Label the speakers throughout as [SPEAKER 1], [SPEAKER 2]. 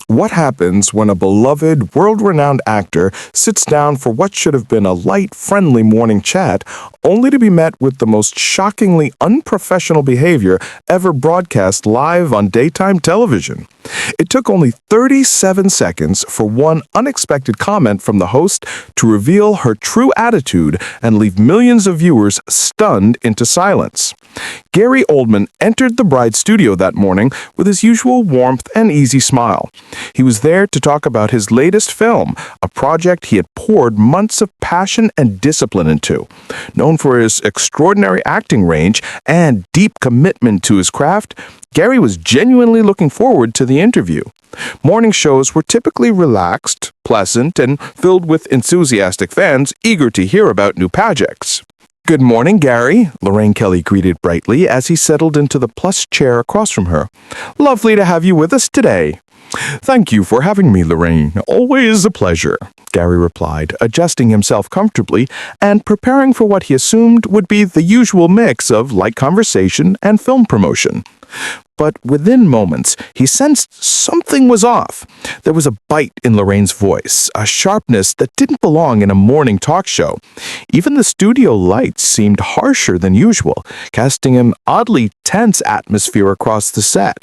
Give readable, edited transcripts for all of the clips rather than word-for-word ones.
[SPEAKER 1] What happens when a beloved, world-renowned actor sits down for what should have been a light, friendly morning chat, only to be met with the most shockingly unprofessional behavior ever broadcast live on daytime television? It took only 37 seconds for one unexpected comment from the host to reveal her true attitude and leave millions of viewers stunned into silence. Gary Oldman entered the bride's studio that morning with his usual warmth and easy smile. He was there to talk about his latest film, a project he had poured months of passion and discipline into. Known for his extraordinary acting range and deep commitment to his craft, Gary was genuinely looking forward to the interview. Morning shows were typically relaxed, pleasant, and filled with enthusiastic fans eager to hear about new projects. "Good morning, Gary," Lorraine Kelly greeted brightly as he settled into the plush chair across from her. "Lovely to have you with us today." "Thank you for having me, Lorraine. Always a pleasure," Gary replied, adjusting himself comfortably and preparing for what he assumed would be the usual mix of light conversation and film promotion. But within moments, he sensed something was off. There was a bite in Lorraine's voice, a sharpness that didn't belong in a morning talk show. Even the studio lights seemed harsher than usual, casting an oddly tense atmosphere across the set.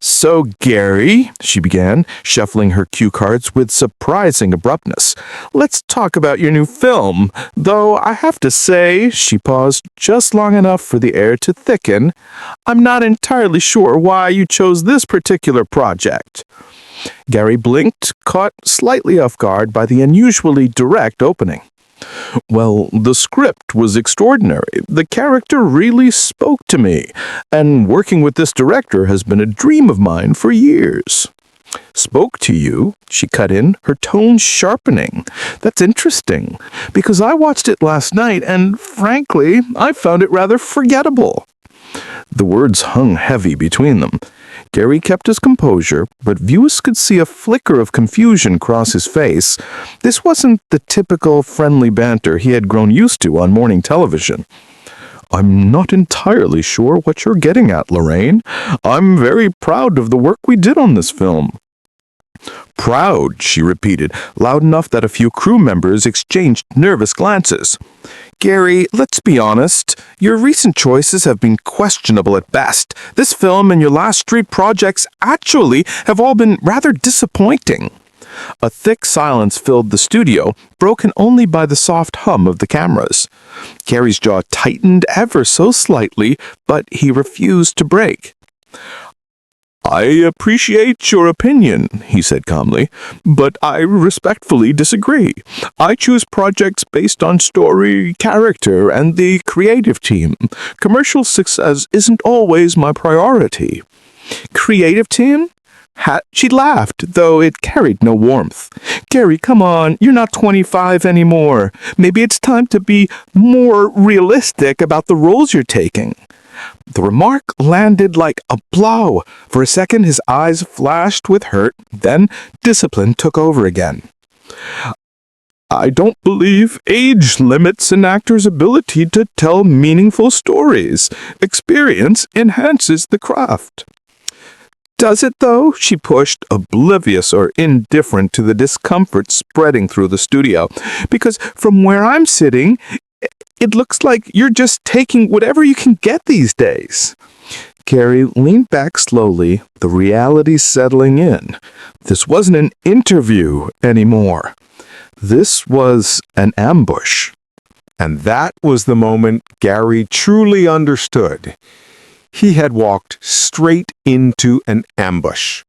[SPEAKER 1] "So, Gary," she began, shuffling her cue cards with surprising abruptness, "let's talk about your new film. Though I have to say," she paused just long enough for the air to thicken, "I'm not entirely sure why you chose this particular project." Gary blinked, caught slightly off guard by the unusually direct opening. "Well, the script was extraordinary. The character really spoke to me, and working with this director has been a dream of mine for years." "Spoke to you?" she cut in, her tone sharpening. "That's interesting, because I watched it last night, and frankly, I found it rather forgettable." The words hung heavy between them. Gary kept his composure, but viewers could see a flicker of confusion cross his face. This wasn't the typical friendly banter he had grown used to on morning television. "I'm not entirely sure what you're getting at, Lorraine. I'm very proud of the work we did on this film." "Proud," she repeated, loud enough that a few crew members exchanged nervous glances. "Gary, let's be honest. Your recent choices have been questionable at best. This film and your last street projects actually have all been rather disappointing." A thick silence filled the studio, broken only by the soft hum of the cameras. Gary's jaw tightened ever so slightly, but he refused to break. "I appreciate your opinion," he said calmly, "but I respectfully disagree. I choose projects based on story, character, and the creative team. Commercial success isn't always my priority." "Creative team?" She laughed, though it carried no warmth. "Gary, come on, you're not 25 anymore. Maybe it's time to be more realistic about the roles you're taking." The remark landed like a blow. For a second, his eyes flashed with hurt, then discipline took over again. "I don't believe age limits an actor's ability to tell meaningful stories. Experience enhances the craft." "Does it, though?" she pushed, oblivious or indifferent to the discomfort spreading through the studio. "Because from where I'm sitting, it looks like you're just taking whatever you can get these days." Gary leaned back slowly, the reality settling in. This wasn't an interview anymore. This was an ambush.
[SPEAKER 2] And that was the moment Gary truly understood. He had walked straight into an ambush.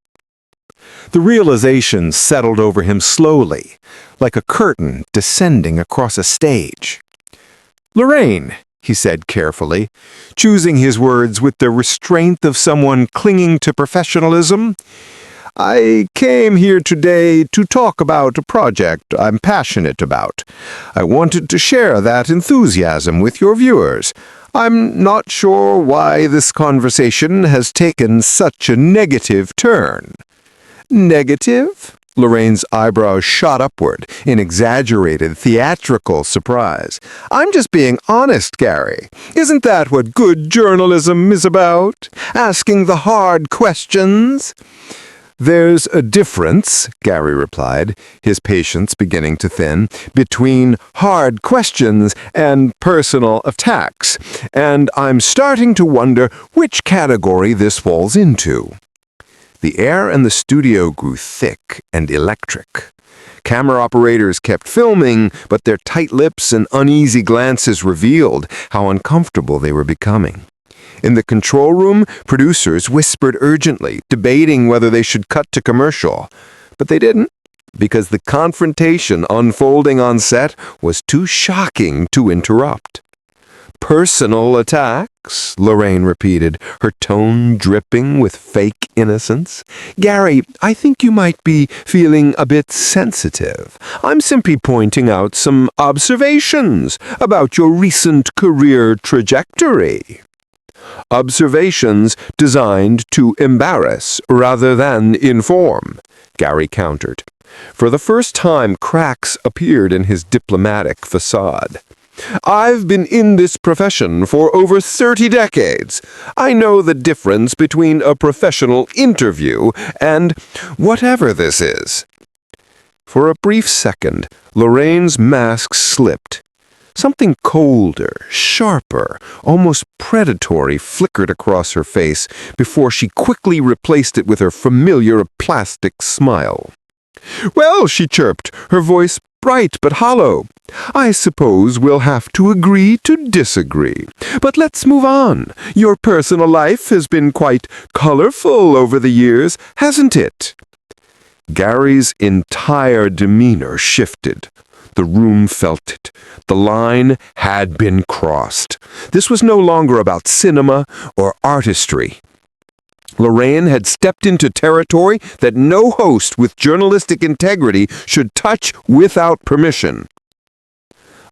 [SPEAKER 2] The realization settled over him slowly, like a curtain descending across a stage. "Lorraine," he said carefully, choosing his words with the restraint of someone clinging to professionalism, "I came here today to talk about a project I'm passionate about. I wanted to share that enthusiasm with your viewers. I'm not sure why this conversation has taken such a negative turn." "Negative?" Lorraine's eyebrows shot upward in exaggerated, theatrical surprise. "I'm just being honest, Gary. Isn't that what good journalism is about? Asking the hard questions?" There's a difference, Gary replied, his patience beginning to thin, between hard questions and personal attacks, and I'm starting to wonder which category this falls into. The air in the studio grew thick and electric. Camera operators kept filming, but their tight lips and uneasy glances revealed how uncomfortable they were becoming. In the control room, producers whispered urgently, debating whether they should cut to commercial. But they didn't, because the confrontation unfolding on set was too shocking to interrupt. Personal attacks, Lorraine repeated, her tone dripping with fake innocence. Gary, I think you might be feeling a bit sensitive. I'm simply pointing out some observations about your recent career trajectory. Observations designed to embarrass rather than inform, Gary countered. For the first time, cracks appeared in his diplomatic facade. I've been in this profession for over 30 decades. I know the difference between a professional interview and whatever this is. For a brief second, Lorraine's mask slipped. Something colder, sharper, almost predatory flickered across her face before she quickly replaced it with her familiar plastic smile. Well, she chirped, her voice bright but hollow. I suppose we'll have to agree to disagree. But let's move on. Your personal life has been quite colorful over the years, hasn't it? Gary's entire demeanor shifted. The room felt it. The line had been crossed. This was no longer about cinema or artistry. Lorraine had stepped into territory that no host with journalistic integrity should touch without permission.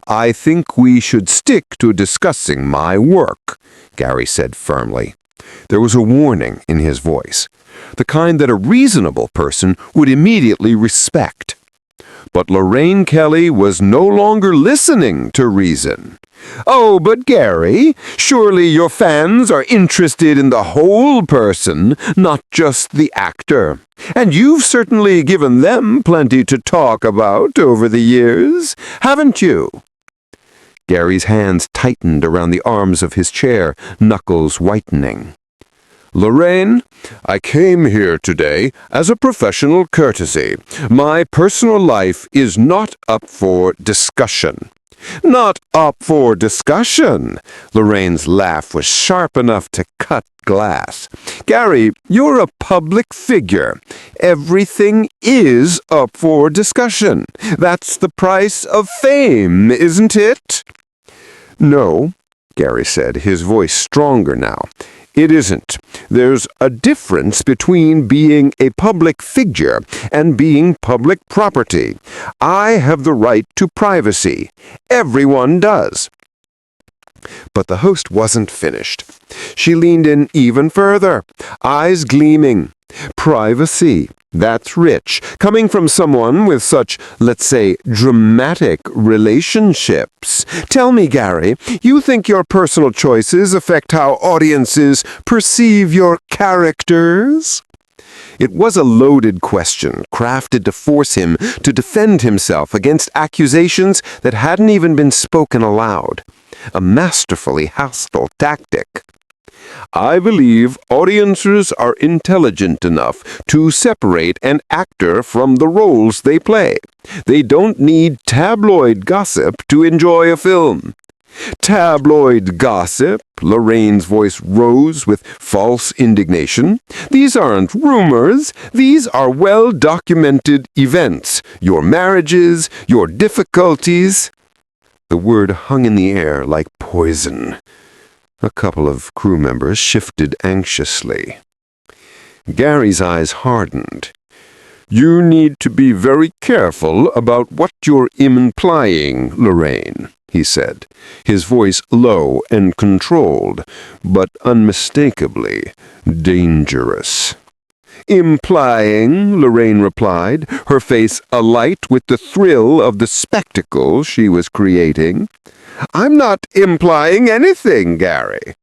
[SPEAKER 2] I think we should stick to discussing my work, Gary said firmly. There was a warning in his voice, the kind that a reasonable person would immediately respect. But Lorraine Kelly was no longer listening to reason. Oh, but Gary, surely your fans are interested in the whole person, not just the actor. And you've certainly given them plenty to talk about over the years, haven't you? Gary's hands tightened around the arms of his chair, knuckles whitening. Lorraine, I came here today as a professional courtesy. My personal life is not up for discussion. Not up for discussion? Lorraine's laugh was sharp enough to cut glass. Gary, you're a public figure. Everything is up for discussion. That's the price of fame, isn't it? No, Gary said, his voice stronger now. It isn't. There's a difference between being a public figure and being public property. I have the right to privacy. Everyone does. But the host wasn't finished. She leaned in even further, eyes gleaming. Privacy. That's rich, coming from someone with such, let's say, dramatic relationships. Tell me, Gary, you think your personal choices affect how audiences perceive your characters? It was a loaded question, crafted to force him to defend himself against accusations that hadn't even been spoken aloud. A masterfully hostile tactic. I believe audiences are intelligent enough to separate an actor from the roles they play. They don't need tabloid gossip to enjoy a film. Tabloid gossip? Lorraine's voice rose with false indignation. These aren't rumors. These are well-documented events. Your marriages, your difficulties. The word hung in the air like poison. A couple of crew members shifted anxiously. Gary's eyes hardened. You need to be very careful about what you're implying, Lorraine, he said, his voice low and controlled, but unmistakably dangerous. Implying, Lorraine replied, her face alight with the thrill of the spectacle she was creating. I'm not implying anything, Gary.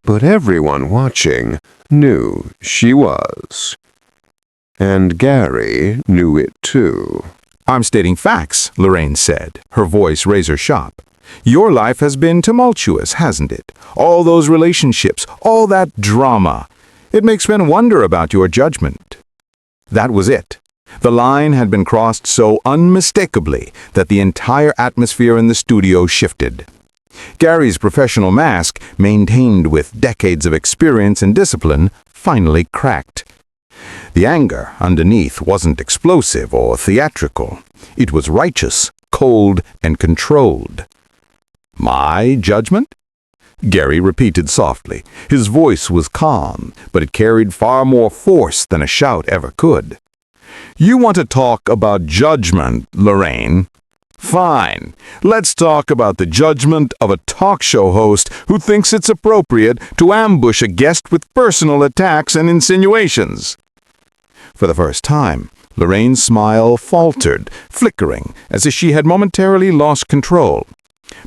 [SPEAKER 2] But everyone watching knew she was. And Gary knew it too.
[SPEAKER 3] I'm stating facts, Lorraine said, her voice razor-sharp. Your life has been tumultuous, hasn't it? All those relationships, all that drama. It makes men wonder about your judgment. That was it. The line had been crossed so unmistakably that the entire atmosphere in the studio shifted. Gary's professional mask, maintained with decades of experience and discipline, finally cracked. The anger underneath wasn't explosive or theatrical. It was righteous, cold, and controlled. My judgment? Gary repeated softly. His voice was calm, but it carried far more force than a shout ever could. You want to talk about judgment, Lorraine? Fine. Let's talk about the judgment of a talk show host who thinks it's appropriate to ambush a guest with personal attacks and insinuations. For the first time, Lorraine's smile faltered, flickering, as if she had momentarily lost control.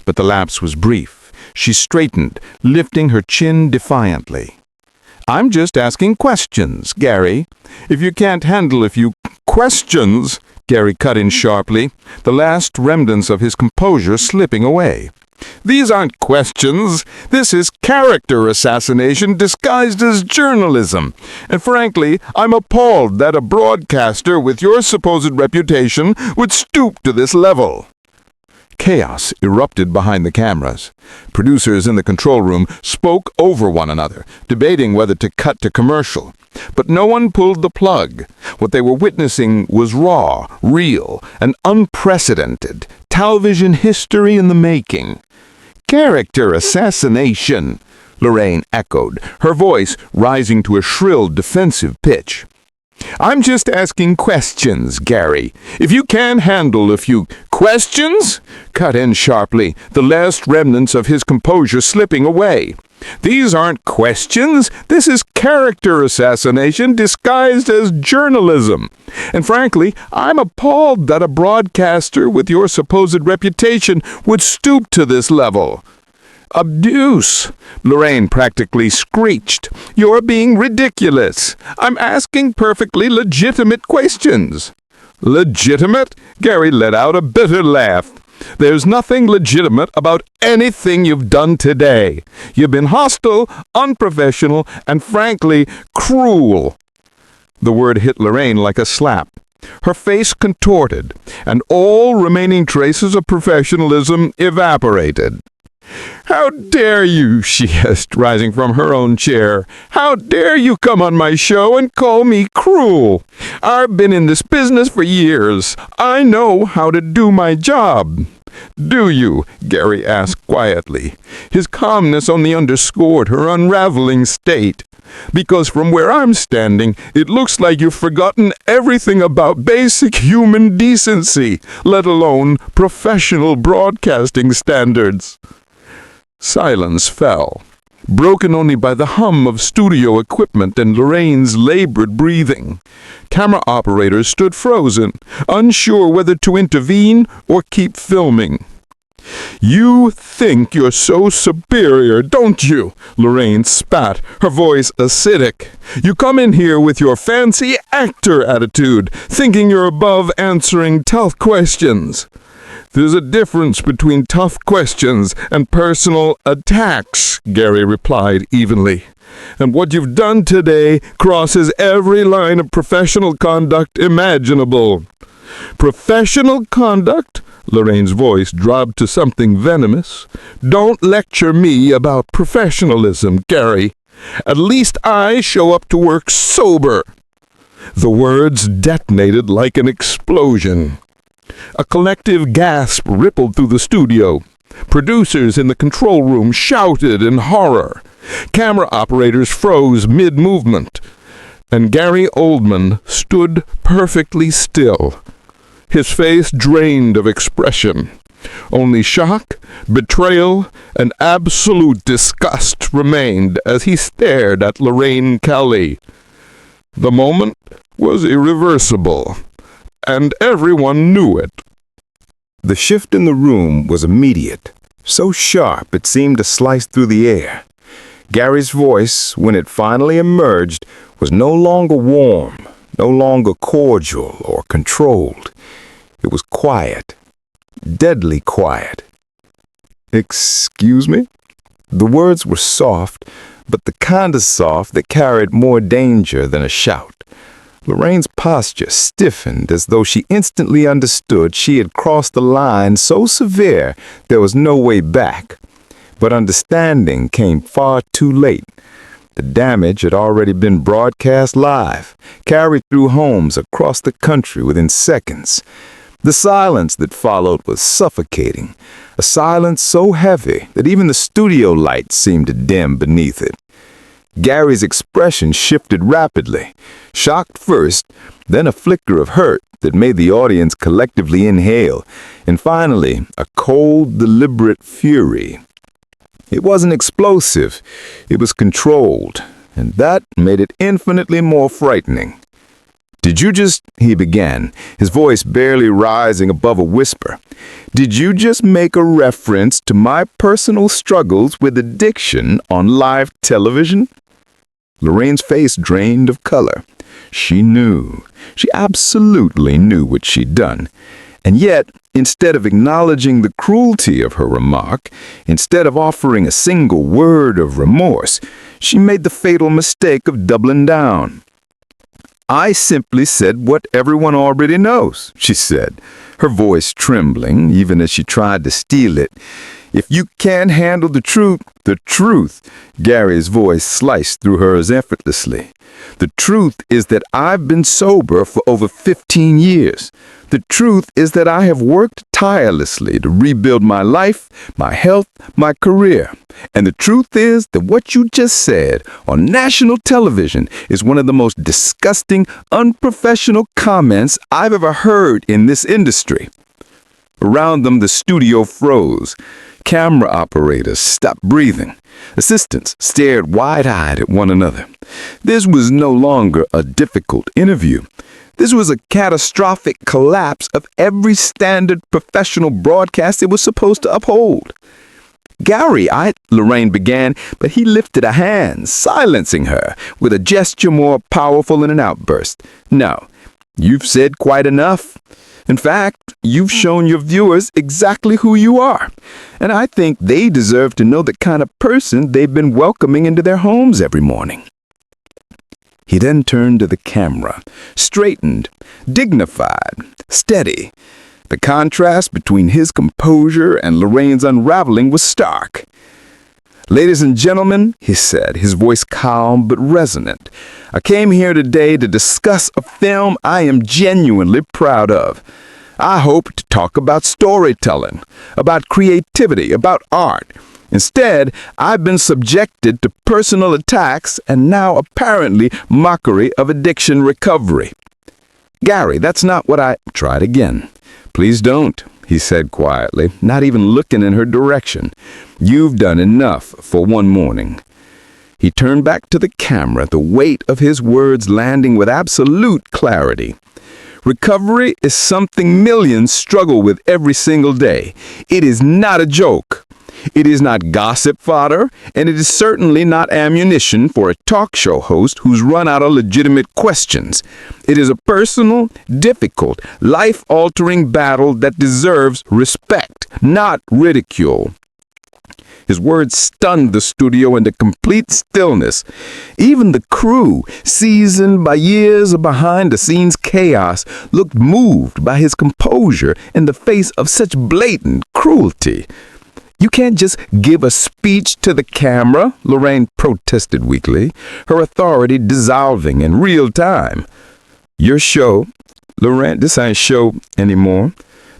[SPEAKER 3] But the lapse was brief. She straightened, lifting her chin defiantly. I'm just asking questions, Gary. If you can't handle a few questions, Gary cut in sharply, the last remnants of his composure slipping away. These aren't questions. This is character assassination disguised as journalism. And frankly, I'm appalled that a broadcaster with your supposed reputation would stoop to this level. Chaos erupted behind the cameras. Producers in the control room spoke over one another, debating whether to cut to commercial. But no one pulled the plug. What they were witnessing was raw, real, and unprecedented. Television history in the making. Character assassination, Lorraine echoed, her voice rising to a shrill, defensive pitch. I'm just asking questions, Gary. If you can handle a few questions, cut in sharply, the last remnants of his composure slipping away. These aren't questions. This is character assassination disguised as journalism. And frankly, I'm appalled that a broadcaster with your supposed reputation would stoop to this level. Abuse, Lorraine practically screeched. You're being ridiculous. I'm asking perfectly legitimate questions. Legitimate? Gary let out a bitter laugh. There's nothing legitimate about anything you've done today. You've been hostile, unprofessional, and frankly, cruel. The word hit Lorraine like a slap. Her face contorted, and all remaining traces of professionalism evaporated. How dare you, she hissed, rising from her own chair. How dare you come on my show and call me cruel? I've been in this business for years. I know how to do my job. Do you? Gary asked quietly. His calmness only underscored her unraveling state. Because from where I'm standing, it looks like you've forgotten everything about basic human decency, let alone professional broadcasting standards. Silence fell, broken only by the hum of studio equipment and Lorraine's labored breathing. Camera operators stood frozen, unsure whether to intervene or keep filming. You think you're so superior, don't you? Lorraine spat, her voice acidic. You come in here with your fancy actor attitude, thinking you're above answering tough questions. There's a difference between tough questions and personal attacks, Gary replied evenly. And what you've done today crosses every line of professional conduct imaginable. Professional conduct? Lorraine's voice dropped to something venomous. Don't lecture me about professionalism, Gary. At least I show up to work sober. The words detonated like an explosion. A collective gasp rippled through the studio. Producers in the control room shouted in horror. Camera operators froze mid-movement. And Gary Oldman stood perfectly still, his face drained of expression. Only shock, betrayal, and absolute disgust remained as he stared at Lorraine Kelly. The moment was irreversible, and everyone knew it.
[SPEAKER 1] The shift in the room was immediate, so sharp it seemed to slice through the air. Gary's voice, when it finally emerged, was no longer warm,
[SPEAKER 3] no longer cordial or controlled. It was quiet, deadly quiet. "Excuse me?" The words were soft, but the kind of soft that carried more danger than a shout. Lorraine's posture stiffened as though she instantly understood she had crossed a line so severe there was no way back. But understanding came far too late. The damage had already been broadcast live, carried through homes across the country within seconds. The silence that followed was suffocating, a silence so heavy that even the studio lights seemed to dim beneath it. Gary's expression shifted rapidly, shocked first, then a flicker of hurt that made the audience collectively inhale, and finally a cold, deliberate fury. It wasn't explosive, it was controlled, and that made it infinitely more frightening. "Did you just," he began, his voice barely rising above a whisper, "did you just make a reference to my personal struggles with addiction on live television?" Lorraine's face drained of color. She knew. She absolutely knew what she'd done. And yet, instead of acknowledging the cruelty of her remark, instead of offering a single word of remorse, she made the fatal mistake of doubling down. "I simply said what everyone already knows," she said, her voice trembling even as she tried to steal it. "If you can't handle the truth," Gary's voice sliced through hers effortlessly. "The truth is that I've been sober for over 15 years. The truth is that I have worked tirelessly to rebuild my life, my health, my career. And the truth is that what you just said on national television is one of the most disgusting, unprofessional comments I've ever heard in this industry." Around them, the studio froze. Camera operators stopped breathing. Assistants stared wide-eyed at one another. This was no longer a difficult interview. This was a catastrophic collapse of every standard professional broadcast it was supposed to uphold. "Gary, Lorraine began, but he lifted a hand, silencing her with a gesture more powerful than an outburst. "No, you've said quite enough. In fact, you've shown your viewers exactly who you are, and I think they deserve to know the kind of person they've been welcoming into their homes every morning." He then turned to the camera, straightened, dignified, steady. The contrast between his composure and Lorraine's unraveling was stark. "Ladies and gentlemen," he said, his voice calm but resonant, "I came here today to discuss a film I am genuinely proud of. I hope to talk about storytelling, about creativity, about art. Instead, I've been subjected to personal attacks and now apparently mockery of addiction recovery." "Gary, that's not what I—" "Try it again. Please don't," he said quietly, not even looking in her direction. "You've done enough for one morning." He turned back to the camera, the weight of his words landing with absolute clarity. "Recovery is something millions struggle with every single day. It is not a joke. It is not gossip fodder, and it is certainly not ammunition for a talk show host who's run out of legitimate questions. It is a personal, difficult, life-altering battle that deserves respect, not ridicule." His words stunned the studio into complete stillness. Even the crew, seasoned by years of behind-the-scenes chaos, looked moved by his composure in the face of such blatant cruelty. "You can't just give a speech to the camera," Lorraine protested weakly, her authority dissolving in real time. "Your show, Lorraine, this ain't show anymore.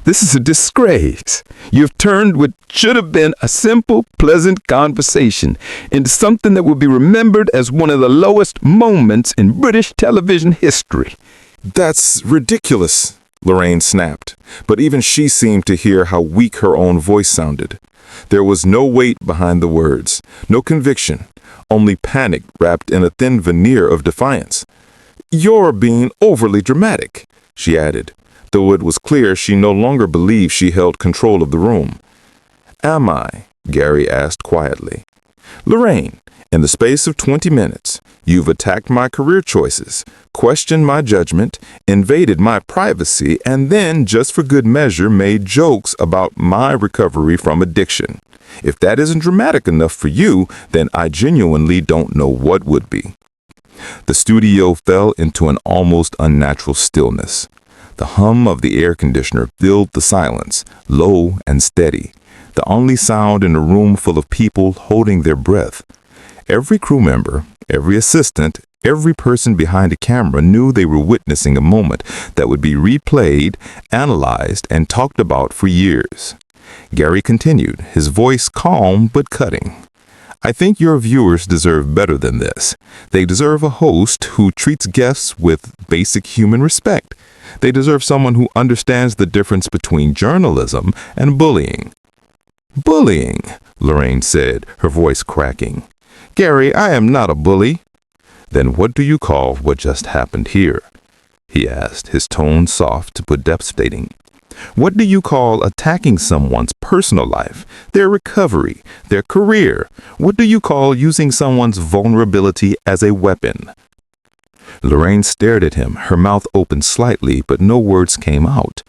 [SPEAKER 3] This is a disgrace. You've turned what should have been a simple, pleasant conversation into something that will be remembered as one of the lowest moments in British television history."
[SPEAKER 1] "That's ridiculous," Lorraine snapped, but even she seemed to hear how weak her own voice sounded. There was no weight behind the words, no conviction, only panic wrapped in a thin veneer of defiance. "You're being overly dramatic," she added, though it was clear she no longer believed she held control of the room. "Am I?" Gary asked quietly. "Lorraine, In the space of 20 minutes, you've attacked my career choices, questioned my judgment, invaded my privacy, and then, just for good measure, made jokes about my recovery from addiction. If that isn't dramatic enough for you, then I genuinely don't know what would be." The studio fell into an almost unnatural stillness. The hum of the air conditioner filled the silence, low and steady, the only sound in a room full of people holding their breath. Every crew member, every assistant, every person behind a camera knew they were witnessing a moment that would be replayed, analyzed, and talked about for years. Gary continued, his voice calm but cutting. "I think your viewers deserve better than this. They deserve a host who treats guests with basic human respect. They deserve someone who understands the difference between journalism and bullying." "Bullying," Lorraine said, her voice cracking. "Gary, I am not a bully." "Then what do you call what just happened here?" he asked, his tone soft but devastating. "What do you call attacking someone's personal life, their recovery, their career? What do you call using someone's vulnerability as a weapon?" Lorraine stared at him, her mouth open slightly, but no words came out.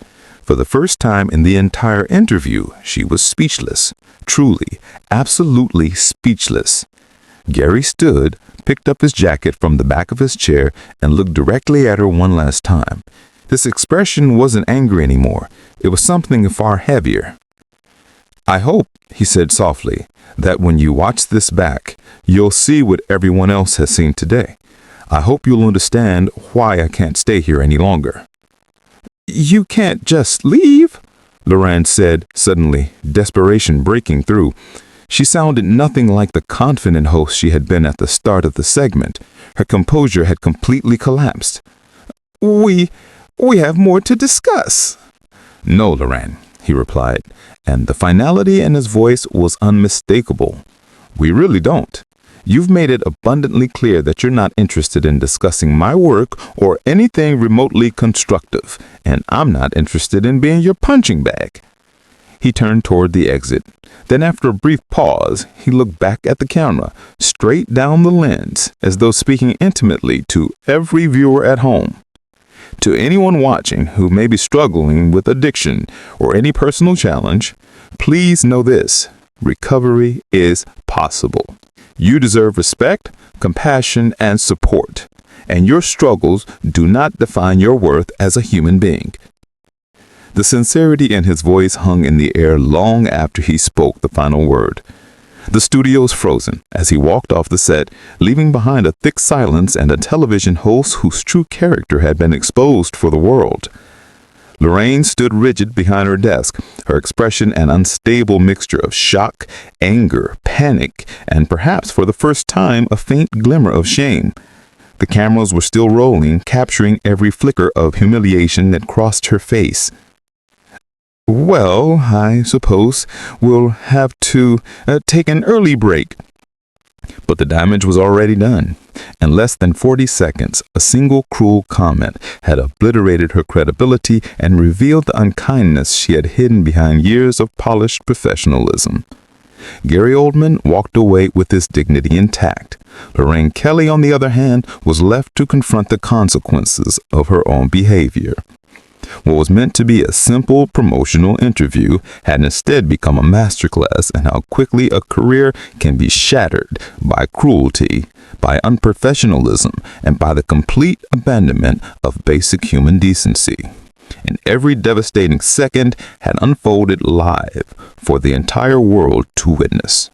[SPEAKER 1] For the first time in the entire interview, she was speechless. Truly, absolutely speechless. Gary stood, picked up his jacket from the back of his chair, and looked directly at her one last time. This expression wasn't anger anymore. It was something far heavier. "I hope," he said softly, "that when you watch this back, you'll see what everyone else has seen today. I hope you'll understand why I can't stay here any longer." "You can't just leave?" Lorraine said suddenly, desperation breaking through. She sounded nothing like the confident host she had been at the start of the segment. Her composure had completely collapsed. We have more to discuss." "No, Lorraine," he replied, and the finality in his voice was unmistakable. "We really don't. You've made it abundantly clear that you're not interested in discussing my work or anything remotely constructive, and I'm not interested in being your punching bag." He turned toward the exit. Then, after a brief pause, he looked back at the camera, straight down the lens, as though speaking intimately to every viewer at home. "To anyone watching who may be struggling with addiction or any personal challenge, please know this: recovery is possible. You deserve respect, compassion, and support, and your struggles do not define your worth as a human being." The sincerity in his voice hung in the air long after he spoke the final word. The studio was frozen as he walked off the set, leaving behind a thick silence and a television host whose true character had been exposed for the world. Lorraine stood rigid behind her desk, her expression an unstable mixture of shock, anger, panic, and perhaps for the first time a faint glimmer of shame. The cameras were still rolling, capturing every flicker of humiliation that crossed her face. "Well, I suppose we'll have to take an early break." But the damage was already done. In less than 40 seconds, a single cruel comment had obliterated her credibility and revealed the unkindness she had hidden behind years of polished professionalism. Gary Oldman walked away with his dignity intact. Lorraine Kelly, on the other hand, was left to confront the consequences of her own behavior. What was meant to be a simple promotional interview had instead become a masterclass in how quickly a career can be shattered by cruelty, by unprofessionalism, and by the complete abandonment of basic human decency. And every devastating second had unfolded live for the entire world to witness.